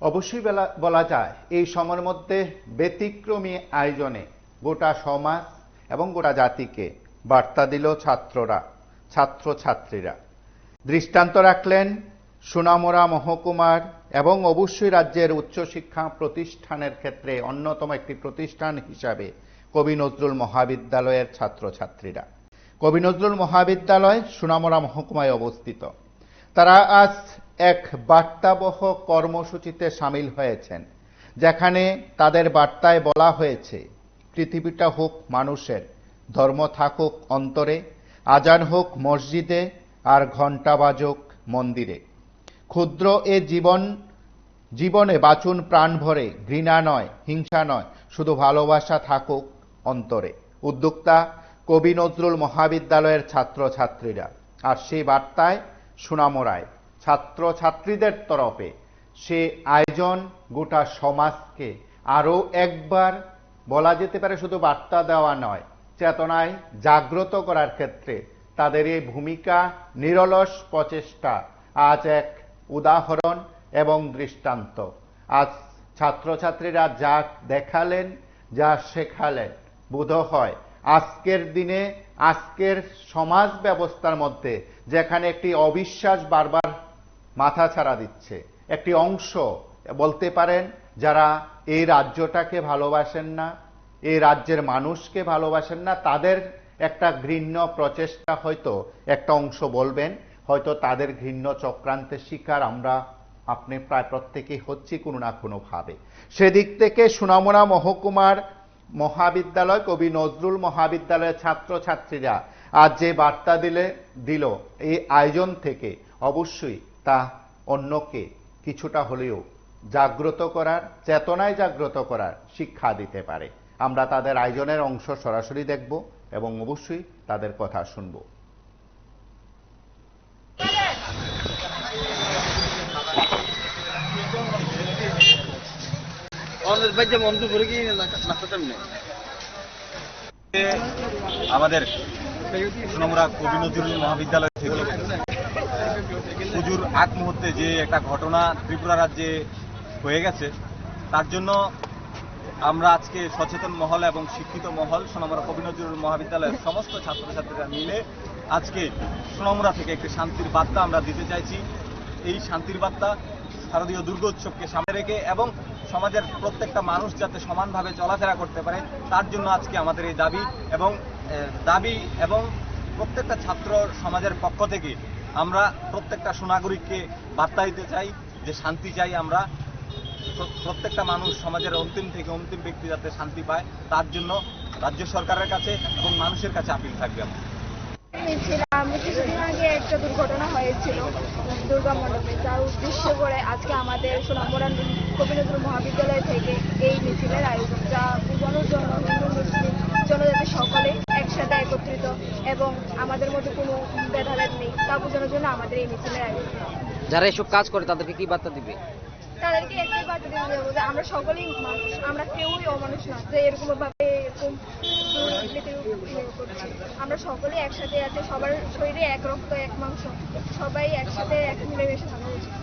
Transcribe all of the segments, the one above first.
অবশ্যই বলা যায় এই সময়ের মধ্যে ব্যতিক্রমী আয়োজনে গোটা সমাজ এবং গোটা জাতিকে বার্তা দিল ছাত্রছাত্রীরা। দৃষ্টান্ত রাখলেন সোনামুড়া মহকুমার এবং অবশ্যই রাজ্যের উচ্চশিক্ষা প্রতিষ্ঠানের ক্ষেত্রে অন্যতম একটি প্রতিষ্ঠান হিসাবে কবি নজরুল মহাবিদ্যালয়ের ছাত্রছাত্রীরা। কবি নজরুল মহাবিদ্যালয় সোনামুড়া মহকুমায় অবস্থিত। তারা আজ এক বার্তাবহ কর্মসূচিতে সামিল হয়েছেন, যেখানে তাদের বার্তায় বলা হয়েছে পৃথিবীটা হোক মানুষের, ধর্ম থাকুক অন্তরে, আজান হোক মসজিদে আর ঘণ্টা বাজুক মন্দিরে। ক্ষুদ্র এ জীবনে বাঁচুন প্রাণ ভরে, ঘৃণা নয় হিংসা নয়, শুধু ভালোবাসা থাকুক অন্তরে। উদ্যোক্তা কবি নজরুল মহাবিদ্যালয়ের ছাত্রছাত্রীরা। আর সেই বার্তায় সোনামুড়ায় ছাত্রছাত্রীদের তরফে সে আয়োজন গোটা সমাজকে আরও একবার বলা যেতে পারে শুধু বার্তা দেওয়া নয়, চেতনায় জাগ্রত করার ক্ষেত্রে তাদের এই ভূমিকা, নিরলস প্রচেষ্টা আজ এক উদাহরণ এবং দৃষ্টান্ত। আজ ছাত্রছাত্রীরা যা দেখালেন, যা শেখালেন, বোধ হয় আজকের দিনে আজকের সমাজ ব্যবস্থার মধ্যে যেখানে একটি অবিশ্বাস বারবার মাথা ছাড়া দিচ্ছে, একটি অংশ বলতে পারেন যারা এই রাজ্যটাকে ভালোবাসেন না, এই রাজ্যের মানুষকে ভালোবাসেন না, তাদের একটা ঘৃণ্য প্রচেষ্টা, হয়তো একটা অংশ বলবেন হয়তো তাদের ঘৃণ্য চক্রান্তের শিকার আমরা আপনি প্রায় প্রত্যেকেই হচ্ছি কোনো না কোনোভাবে। সেদিক থেকে সোনামুড়া মহকুমার মহাবিদ্যালয় কবি নজরুল মহাবিদ্যালয়ের ছাত্রছাত্রীরা আজ যে বার্তা দিল এই আয়োজন থেকে, অবশ্যই তা অন্যকে কিছুটা হলেও জাগ্রত করার, চেতনায় জাগ্রত করার শিক্ষা দিতে পারে। আমরা তাদের আয়োজনের অংশ সরাসরি দেখব এবং অবশ্যই তাদের কথা শুনব। আমাদের সোনামুড়া কবি নজরুল মহাবিদ্যালয় থেকে পুজোর আগ মুহূর্তে যে একটা ঘটনা ত্রিপুরা রাজ্যে হয়ে গেছে, তার জন্য আমরা আজকে সচেতন মহল এবং শিক্ষিত মহল সোনামুড়া কবি নজরুল মহাবিদ্যালয়ের সমস্ত ছাত্রছাত্রীরা মিলে আজকে সোনামুড়া থেকে একটি শান্তির বার্তা আমরা দিতে চাইছি। এই শান্তির বার্তা শারদীয় দুর্গোৎসবকে সামনে রেখে এবং সমাজের প্রত্যেকটা মানুষ যাতে সমানভাবে চলাফেরা করতে পারে, তার জন্য আজকে আমাদের এই দাবি এবং প্রত্যেকটা ছাত্র সমাজের পক্ষ থেকে আমরা প্রত্যেকটা সুনাগরিককে বার্তা দিতে চাই যে শান্তি চাই আমরা। প্রত্যেকটা মানুষ সমাজের অন্তিম থেকে অন্তিম ব্যক্তি যাতে শান্তি পায়, তার জন্য রাজ্য সরকারের কাছে এবং মানুষের কাছে আপিল থাকবে। কিছুদিন আগে একটা দুর্ঘটনা হয়েছিল দুর্গা মণ্ডপে, যার উদ্দেশ্য করে আজকে আমাদের সোনামুড়া কবি নজরুল মহাবিদ্যালয় থেকে এই মিছিলের আয়োজন, যা বোঝানোর জন্য হিন্দু মুসলিম জনজাতি সকলে একসাথে একত্রিত এবং আমাদের মধ্যে কোনো ভেদাভেদ নেই, তা বোঝানোর জন্য আমাদের এই মিছিলের আয়োজন। যারা এসব কাজ করে তাদেরকে কি বার্তা দিবে? তাদেরকে একটাই বার্তা দিতে দেবো যে আমরা সকলেই মানুষ, আমরা কেউই অমানুষ না যে এরকম ভাবে করছি। আমরা সকলেই একসাথে আছি, সবার শরীরে এক রক্ত এক মাংস, সবাই একসাথে এক মিলেমিশে থাকা উচিত।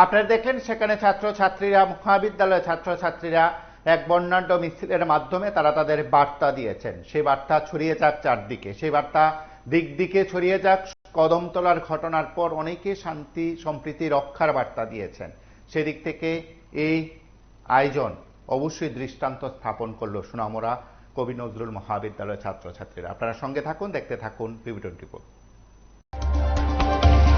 আপনারা দেখলেন সেখানে ছাত্রছাত্রীরা, মহাবিদ্যালয়ের ছাত্রছাত্রীরা এক বর্ণাঢ্য মিছিলের মাধ্যমে তারা তাদের বার্তা দিয়েছেন। সেই বার্তা ছড়িয়ে যাক চারদিকে, সেই বার্তা দিকে ছড়িয়ে যাক। কদমতলার ঘটনার পর অনেকে শান্তি সম্প্রীতি রক্ষার বার্তা দিয়েছেন। সেদিক থেকে এই আয়োজন অবশ্যই দৃষ্টান্ত স্থাপন করলো সোনামুড়া কবি নজরুল মহাবিদ্যালয়ের ছাত্রছাত্রীরা। আপনারা সঙ্গে থাকুন, দেখতে থাকুন PV24।